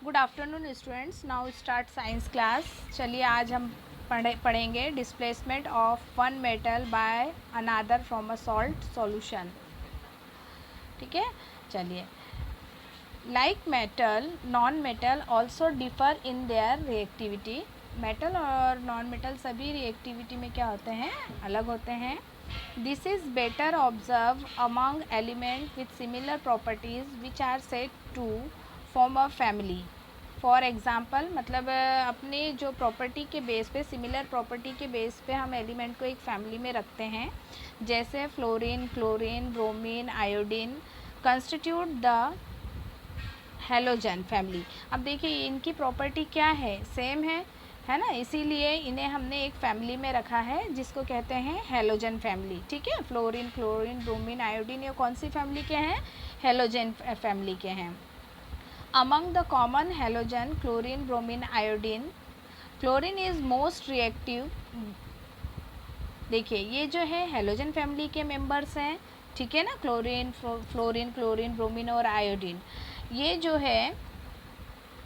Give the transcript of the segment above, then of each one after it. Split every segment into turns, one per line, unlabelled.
Good afternoon students, now start science class. चलिए आज हम पढ़ेंगे displacement of one metal by another from a salt solution. ठीक है, चलिए। Like metal, non metal also differ in their reactivity. Metal और non metal सभी reactivity में क्या होते हैं, अलग होते हैं। This is better observe among element with similar properties which are said to form a family. For example, मतलब अपने जो प्रॉपर्टी के बेस पे, सिमिलर प्रॉपर्टी के बेस पे हम एलिमेंट को एक फैमिली में रखते हैं। जैसे fluorine, chlorine, bromine, iodine constitute the halogen family. अब देखिए इनकी प्रॉपर्टी क्या है, सेम है ना, इसीलिए इन्हें हमने एक फैमिली में रखा है जिसको कहते हैं हेलोजन फैमिली। ठीक है, फ्लोरीन, क्लोरीन, ब्रोमीन, आयोडीन ये कौन सी फैमिली के हैं, हेलोजन फैमिली के हैं। Among the common halogen chlorine, bromine, iodine, chlorine is most reactive. देखिए ये जो है हेलोजन फैमिली के मेंबर्स हैं, ठीक है ना, क्लोरीन, फ्लोरीन, क्लोरीन, ब्रोमीन और आयोडीन, ये जो है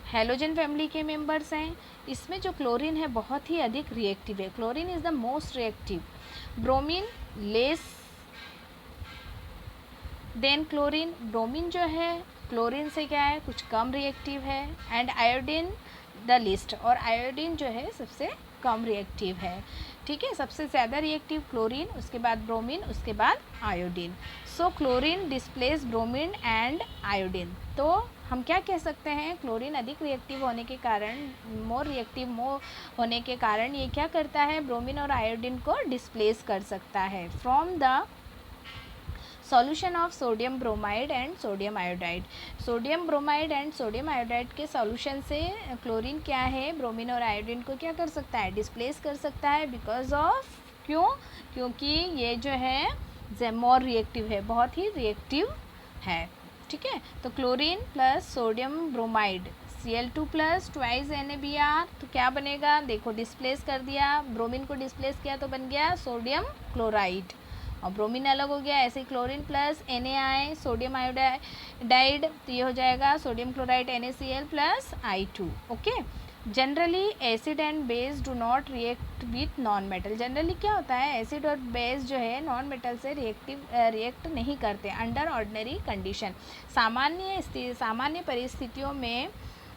हेलोजन फैमिली के मेंबर्स हैं। इसमें जो क्लोरीन है बहुत ही अधिक रिएक्टिव है, chlorine is the most reactive. Bromine less than chlorine, bromine जो है क्लोरीन से क्या है, कुछ कम रिएक्टिव है। एंड आयोडीन द लिस्ट, और आयोडीन जो है सबसे कम रिएक्टिव है। ठीक है, सबसे ज़्यादा रिएक्टिव क्लोरीन, उसके बाद ब्रोमीन, उसके बाद iodine. So chlorine displace bromine and iodine. तो हम क्या कह सकते हैं, क्लोरीन अधिक रिएक्टिव होने के कारण, मोर रिएक्टिव होने के कारण ये क्या करता है, ब्रोमीन और आयोडीन को डिस्प्लेस कर सकता है from the solution of sodium bromide and sodium iodide. Sodium bromide and sodium iodide के सॉल्यूशन से क्लोरीन क्या है, ब्रोमीन और आयोडीन को क्या कर सकता है, डिस्प्लेस कर सकता है। बिकॉज ऑफ, क्योंकि ये जो है मोर रिएक्टिव है, बहुत ही रिएक्टिव है। ठीक है, तो chlorine plus sodium bromide Cl2 plus twice NaBr, तो क्या बनेगा, देखो डिस्प्लेस कर दिया, ब्रोमीन को डिस्प्लेस किया तो बन गया सोडियम क्लोराइड, और ब्रोमीन अलग हो गया। ऐसे chlorine plus NaI sodium iodide, तो ये हो जाएगा sodium chloride NaCl plus I2। Okay, generally acid and base do not react with non metal. Generally क्या होता है, एसिड और बेस जो है नॉन मेटल से रिएक्ट नहीं करते अंडर ऑर्डिनरी कंडीशन। सामान्य परिस्थितियों में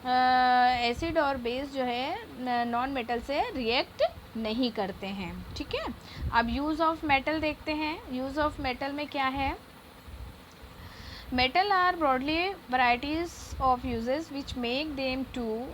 एसिड और बेस जो है नॉन मेटल से रिएक्ट नहीं करते हैं। ठीक है, अब यूज़ ऑफ मेटल देखते हैं। यूज़ ऑफ मेटल में क्या है, metal are broadly varieties of uses which make them to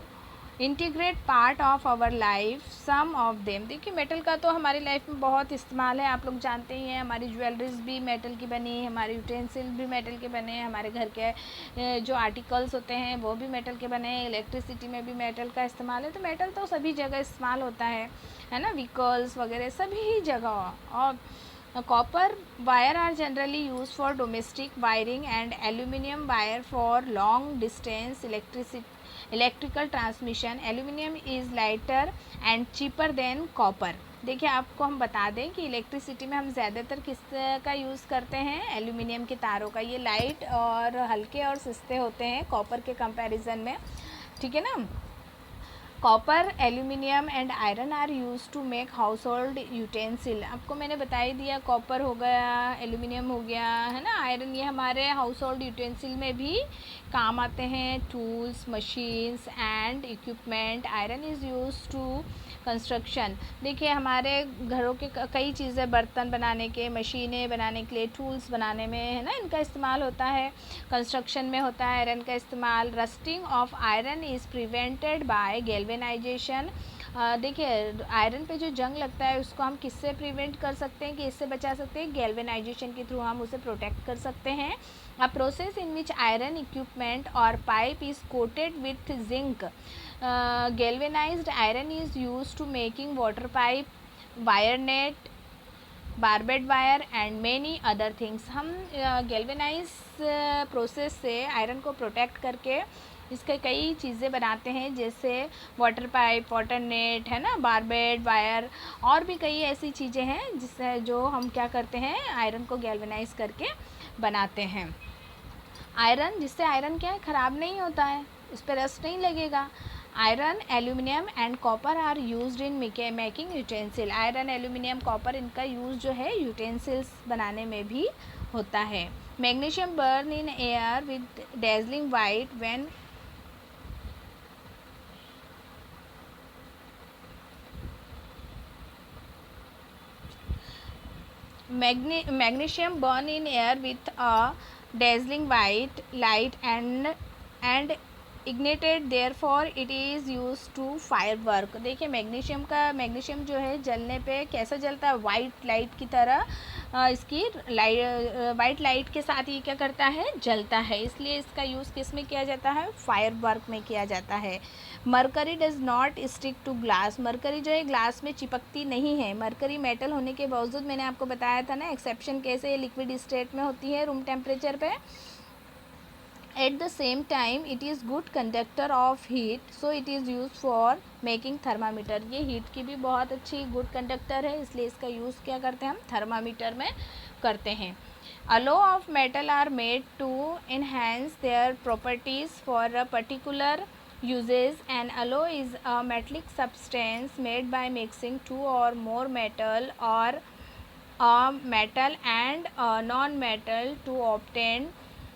integrate part of our life. Some of them, देखिए मेटल का तो हमारी लाइफ में बहुत इस्तेमाल है, आप लोग जानते ही हैं। हमारी ज्वेलरीज भी मेटल की बनी, हमारे यूटेंसिल भी मेटल के बने, हमारे घर के जो आर्टिकल्स होते हैं वो भी मेटल के बने, इलेक्ट्रिसिटी में भी मेटल का इस्तेमाल है। तो मेटल तो सभी जगह इस्तेमाल होता है ना, व्हीकल्स वगैरह सभी जगह। और copper wire are generally use for domestic wiring and aluminium wire for long distance electrical transmission. Aluminium is lighter and cheaper than copper. देखिए आपको हम बता दें कि इलेक्ट्रिसिटी में हम ज़्यादातर किस का यूज़ करते हैं, एल्यूमिनियम के तारों का। ये लाइट और हल्के और सस्ते होते हैं कॉपर के कंपैरिजन में। ठीक है ना, copper, aluminium and iron are use to make household utensil. आपको मैंने बता ही दिया, कॉपर हो गया, एल्यूमिनियम हो गया, है ना, आयरन, ये हमारे हाउस होल्ड यूटेंसिल में भी काम आते हैं। Tools, machines and equipment. Iron is use to construction. देखिए हमारे घरों के कई चीज़ें, बर्तन बनाने के, मशीनें बनाने के लिए, टूल्स बनाने में, है ना, इनका इस्तेमाल होता है। कंस्ट्रक्शन में होता है आयरन का इस्तेमाल। Rusting of iron is prevented by galvanisation. देखिए आयरन पे जो जंग लगता है उसको हम किससे प्रिवेंट कर सकते हैं, कि इससे बचा सकते हैं, गैल्वेनाइजेशन के थ्रू हम उसे प्रोटेक्ट कर सकते हैं। A process in which iron equipment और pipe is coated with zinc. Galvanised iron is use to making water pipe, wire net, barbed wire and many other things. हम गैल्वेनाइज प्रोसेस से iron को protect करके इसके कई चीज़ें बनाते हैं, जैसे वाटर पाइप, वाटर नेट, है ना, बारबेड वायर, और भी कई ऐसी चीज़ें हैं जिससे जो हम क्या करते हैं, आयरन को गैल्वेनाइज करके बनाते हैं। आयरन, जिससे आयरन क्या है, ख़राब नहीं होता है, इस पर रस्ट नहीं लगेगा। Iron, aluminium and copper are used in making utensil. Iron, aluminium, copper, इनका यूज़ जो है यूटेंसिल्स बनाने में भी होता है। Magnesium burn in air with dazzling white when magnesium burn in air with a dazzling white light and ignited, therefore it is used to firework। देखिए magnesium जो है जलने पे कैसा जलता है, वाइट लाइट की तरह। इसकी वाइट लाइट के साथ ये क्या करता है, जलता है, इसलिए इसका यूज़ किस में किया जाता है, फायरवर्क में किया जाता है। Mercury does not stick to glass. Mercury जो है ग्लास में चिपकती नहीं है। मरकरी मेटल होने के बावजूद, मैंने आपको बताया था ना एक्सेप्शन कैसे, लिक्विड स्टेट में होती है रूम टेम्परेचर पे। At the same time it is good conductor of heat, so it is use for making thermometer. ये हीट की भी बहुत अच्छी गुड कंडक्टर है, इसलिए इसका यूज़ क्या करते हैं हम, थर्मामीटर में करते हैं। Alloy of metal are made to enhance their properties for a particular uses। An alloy is a metallic substance made by mixing two or more metal or a metal and a non-metal to obtain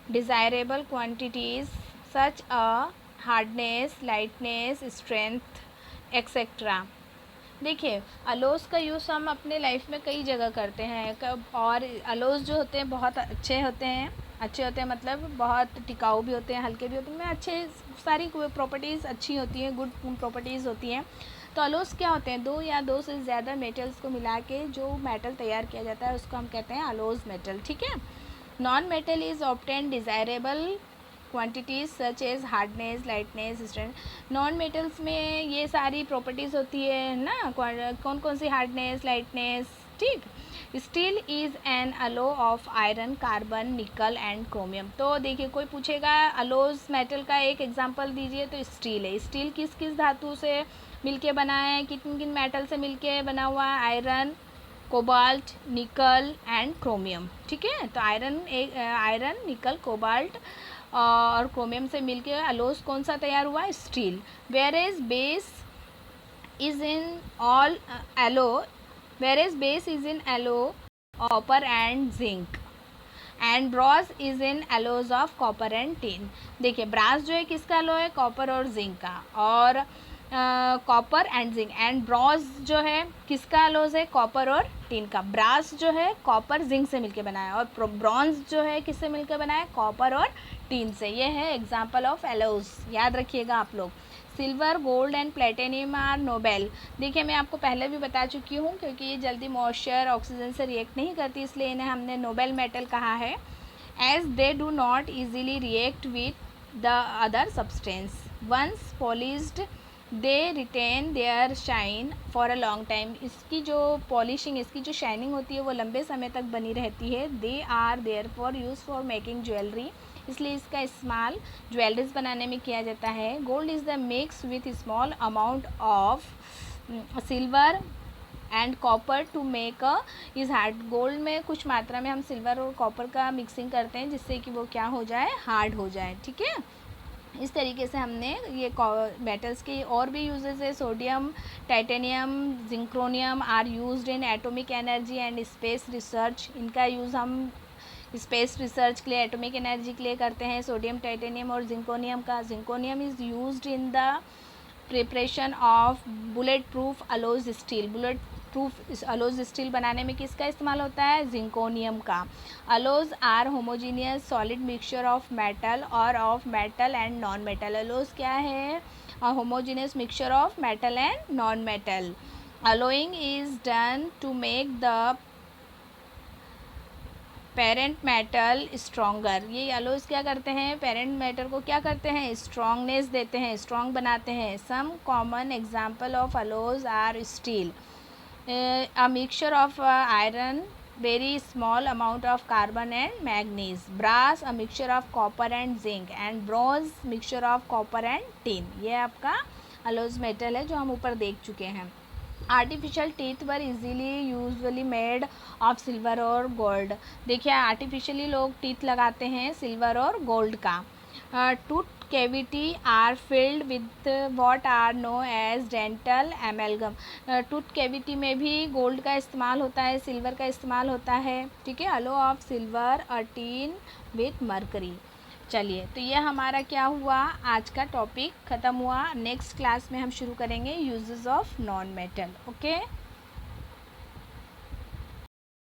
desirable quantities such as hardness, lightness, strength, etc। देखिए allows का use हम अपने life में कई जगह करते हैं, और अलोज जो होते हैं बहुत अच्छे होते हैं, मतलब बहुत टिकाऊ भी होते हैं, हल्के भी होते हैं, अच्छे सारी प्रॉपर्टीज़ अच्छी होती हैं, गुड प्रॉपर्टीज़ होती हैं। तो अलोज क्या होते हैं, दो या दो से ज़्यादा मेटल्स को मिला के जो मेटल तैयार किया जाता है उसको हम कहते हैं अलोज मेटल, ठीक है। Non metal is obtain desirable quantities such as hardness, lightness, strength. Non metals में ये सारी प्रॉपर्टीज़ होती है ना, कौन कौन सी, हार्डनेस, लाइटनेस, ठीक। Steel is an alloy of iron, carbon, nickel and chromium. तो देखिए कोई पूछेगा अलोज मेटल का एक एग्जांपल दीजिए, तो स्टील है। स्टील किस किस धातु से मिलके बना है, किन किन मेटल से मिलके बना हुआ है, आयरन, कोबाल्ट, निकल एंड क्रोमियम, ठीक है। तो आयरन, निकल, कोबाल्ट और क्रोमियम से मिलके अलोज कौन सा तैयार हुआ है, steel. Where base is in all alloy, whereas base is in alloy, copper and zinc, and brass is in alloys of copper and tin। देखिए ब्रास जो है किसका alloy है, कॉपर और जिंक का, और copper and zinc. And bronze जो है किसका alloys है, कॉपर और टिन का। ब्रास जो है कॉपर जिंक से मिलके बना है, और ब्रॉन्ज जो है किससे मिलके बना है, कॉपर और टिन से। ये है एग्जाम्पल ऑफ alloys, याद रखिएगा आप लोग। Silver, gold and platinum are noble. देखिए मैं आपको पहले भी बता चुकी हूँ, क्योंकि ये जल्दी मॉइस्चर, ऑक्सीजन से रिएक्ट नहीं करती, इसलिए इन्हें हमने नोबेल मेटल कहा है। As they do not easily react with the other substance, once polished they retain their shine for a long time. इसकी जो पॉलिशिंग, इसकी जो शाइनिंग होती है वो लंबे समय तक बनी रहती है। They are therefore use for making jewellery, इसलिए इसका इस्तेमाल ज्वेलरीज बनाने में किया जाता है। Gold is the mix with small amount of silver and copper to make a is hard. गोल्ड में कुछ मात्रा में हम सिल्वर और कॉपर का मिक्सिंग करते हैं, जिससे कि वो क्या हो जाए, हार्ड हो जाए, ठीक है। इस तरीके से हमने ये मेटल्स के और भी यूजेस है। Sodium, titanium, zirconium are used in atomic energy and space research. इनका यूज़ हम स्पेस रिसर्च के लिए, एटॉमिक एनर्जी के लिए करते हैं, सोडियम, टाइटेनियम और जिंकोनियम का। Zirconium is used in the preparation of bullet proof alloys steel. Bullet proof alloys steel बनाने में किसका इस्तेमाल होता है, जिंकोनियम का। Alloys are homogeneous solid mixture of metal और of metal and non metal. Alloys क्या है, homogeneous mixture of metal and non metal. Alloying is done to make the parent metal stronger. ये अलोज क्या करते हैं, parent metal को क्या करते हैं, स्ट्रॉन्गनेस देते हैं, स्ट्रॉन्ग बनाते हैं। Some common example of alloys are steel, a mixture of iron, very small amount of carbon and manganese. Brass, a mixture of copper and zinc, and bronze, mixture of copper and tin. ये आपका allows metal है जो हम ऊपर देख चुके हैं। Artificial teeth were easily usually made of silver और गोल्ड। देखिए आर्टिफिशियली लोग टीथ लगाते हैं सिल्वर और गोल्ड का। Tooth cavity are filled with what are known as dental amalgam. Tooth cavity में भी गोल्ड का इस्तेमाल होता है, सिल्वर का इस्तेमाल होता है, ठीक है. Alloy of silver a tin with mercury. चलिए, तो ये हमारा क्या हुआ, आज का टॉपिक ख़त्म हुआ. नेक्स्ट क्लास में हम शुरू करेंगे uses of non metal. Okay.